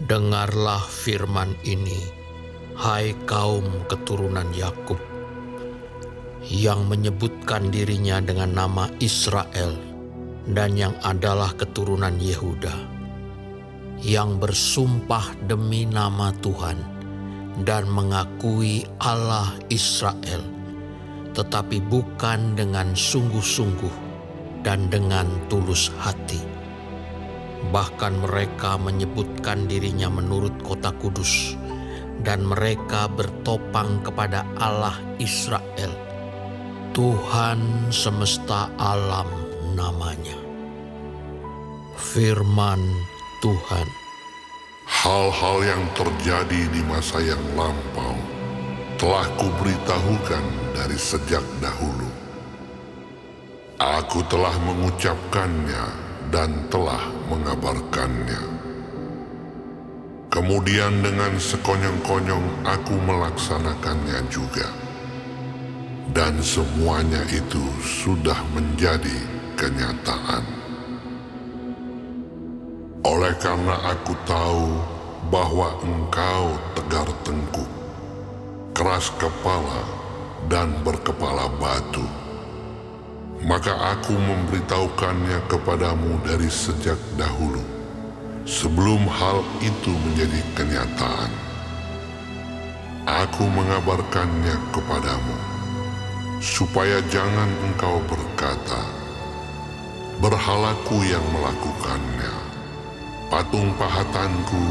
Dengarlah firman ini, hai kaum keturunan Yakub, yang menyebutkan dirinya dengan nama Israel dan yang adalah keturunan Yehuda, yang bersumpah demi nama Tuhan dan mengakui Allah Israel, tetapi bukan dengan sungguh-sungguh dan dengan tulus hati. Bahkan mereka menyebutkan dirinya menurut kota kudus, dan mereka bertopang kepada Allah Israel, Tuhan semesta alam namanya. Firman Tuhan. Hal-hal yang terjadi di masa yang lampau telah kuberitahukan dari sejak dahulu. Aku telah mengucapkannya dan telah mengabarkannya. Kemudian dengan sekonyong-konyong aku melaksanakannya juga. Dan semuanya itu sudah menjadi kenyataan. Oleh karena aku tahu bahwa engkau tegar tengkuk, keras kepala, dan berkepala batu, maka aku memberitahukannya kepadamu dari sejak dahulu, sebelum hal itu menjadi kenyataan. Aku mengabarkannya kepadamu, supaya jangan engkau berkata, berhalaku yang melakukannya, patung pahatanku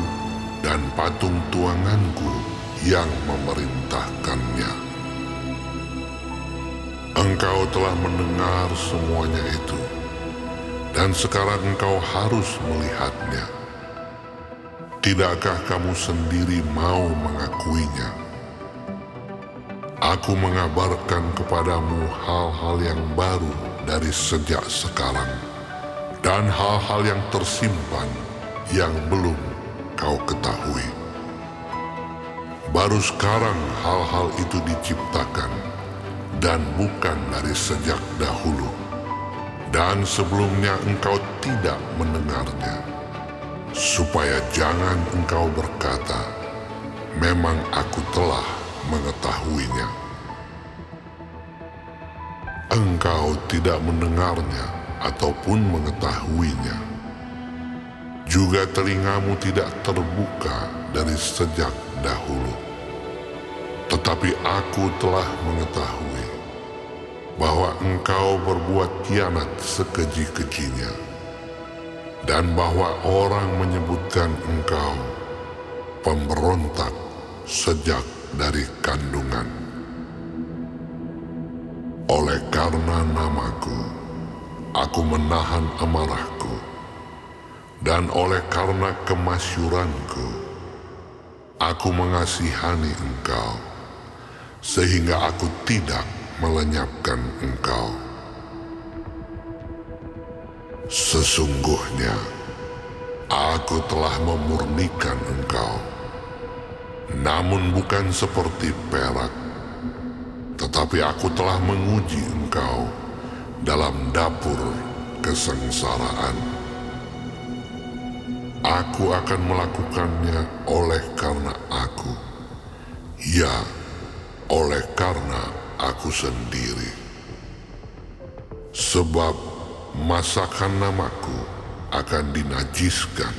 dan patung tuanganku yang memerintahkannya. Engkau telah mendengar semuanya itu, dan sekarang engkau harus melihatnya. Tidakkah kamu sendiri mau mengakuinya? Aku mengabarkan kepadamu hal-hal yang baru dari sejak sekarang, dan hal-hal yang tersimpan yang belum kau ketahui. Baru sekarang hal-hal itu diciptakan, dan bukan dari sejak dahulu, dan sebelumnya engkau tidak mendengarnya, supaya jangan engkau berkata, memang aku telah mengetahuinya. Engkau tidak mendengarnya ataupun mengetahuinya. Juga telingamu tidak terbuka dari sejak dahulu. Tetapi aku telah mengetahui bahwa engkau berbuat kianat sekeji-kejinya, dan bahwa orang menyebutkan engkau pemberontak sejak dari kandungan. Oleh karena namaku, aku menahan amarahku, dan oleh karena kemasyuranku, aku mengasihani engkau, sehingga aku tidak melenyapkan engkau. Sesungguhnya, aku telah memurnikan engkau, namun bukan seperti perak, tetapi aku telah menguji engkau dalam dapur kesengsaraan. Aku akan melakukannya oleh karena aku, ya, oleh karena aku sendiri. Sebab masakan namaku akan dinajiskan.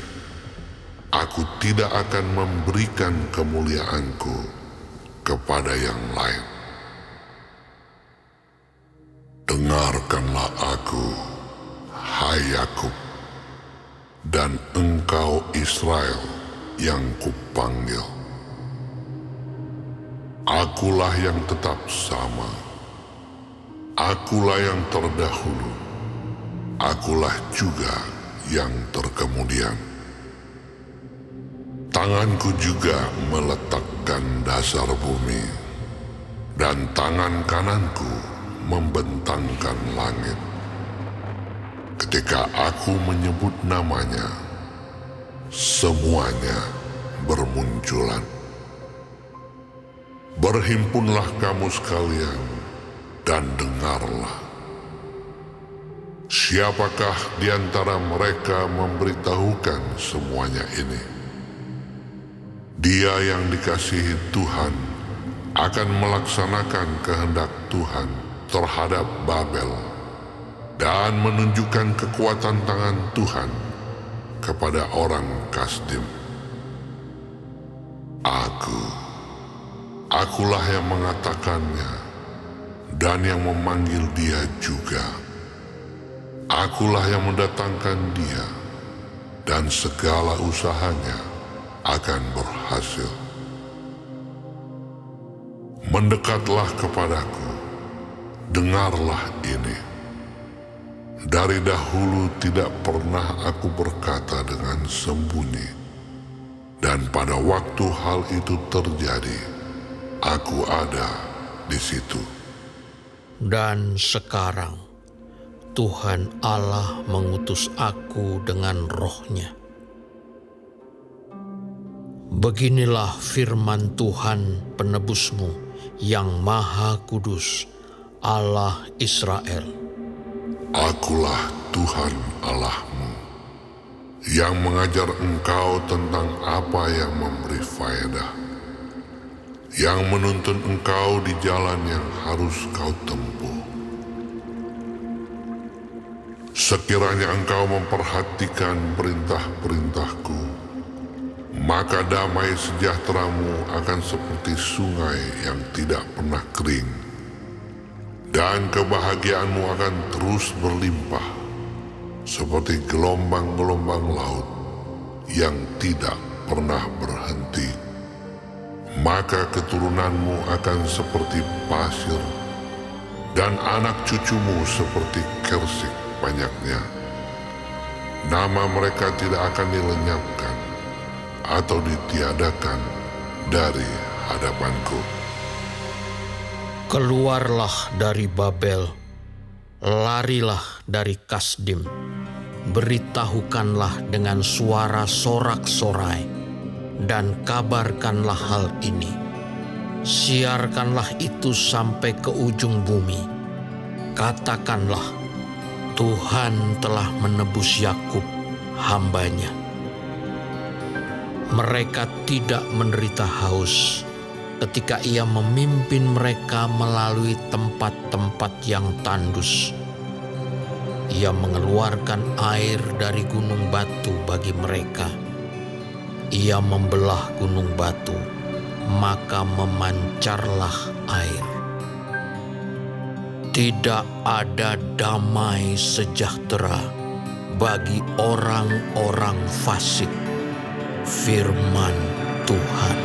Aku tidak akan memberikan kemuliaanku kepada yang lain. Dengarkanlah aku, hai Yakub, dan engkau Israel yang kupanggil. Akulah yang tetap sama. Akulah yang terdahulu. Akulah juga yang terkemudian. Tanganku juga meletakkan dasar bumi, dan tangan kananku membentangkan langit. Ketika aku menyebut namanya, semuanya bermunculan. Berhimpunlah kamu sekalian dan dengarlah. Siapakah di antara mereka memberitahukan semuanya ini? Dia yang dikasihi Tuhan akan melaksanakan kehendak Tuhan terhadap Babel dan menunjukkan kekuatan tangan Tuhan kepada orang Kasdim. Akulah yang mengatakannya dan yang memanggil dia juga. Akulah yang mendatangkan dia, dan segala usahanya akan berhasil. Mendekatlah kepadaku, dengarlah ini. Dari dahulu tidak pernah aku berkata dengan sembunyi, dan pada waktu hal itu terjadi, aku ada di situ. Dan sekarang Tuhan Allah mengutus aku dengan roh-Nya. Beginilah firman Tuhan penebusmu yang Maha Kudus, Allah Israel. Akulah Tuhan Allahmu, yang mengajar engkau tentang apa yang memberi faedah, yang menuntun engkau di jalan yang harus kau tempuh. Sekiranya engkau memperhatikan perintah-perintahku, maka damai sejahteramu akan seperti sungai yang tidak pernah kering, dan kebahagiaanmu akan terus berlimpah seperti gelombang-gelombang laut yang tidak pernah berhenti. Maka keturunanmu akan seperti pasir, dan anak cucumu seperti kersik banyaknya. Nama mereka tidak akan dilenyapkan atau ditiadakan dari hadapanku. Keluarlah dari Babel, larilah dari Kasdim, beritahukanlah dengan suara sorak-sorai, dan kabarkanlah hal ini. Siarkanlah itu sampai ke ujung bumi. Katakanlah, Tuhan telah menebus Yakub, hamba-Nya. Mereka tidak menderita haus ketika Ia memimpin mereka melalui tempat-tempat yang tandus. Ia mengeluarkan air dari gunung batu bagi mereka. Ia membelah gunung batu, maka memancarlah air. Tidak ada damai sejahtera bagi orang-orang fasik. Firman Tuhan.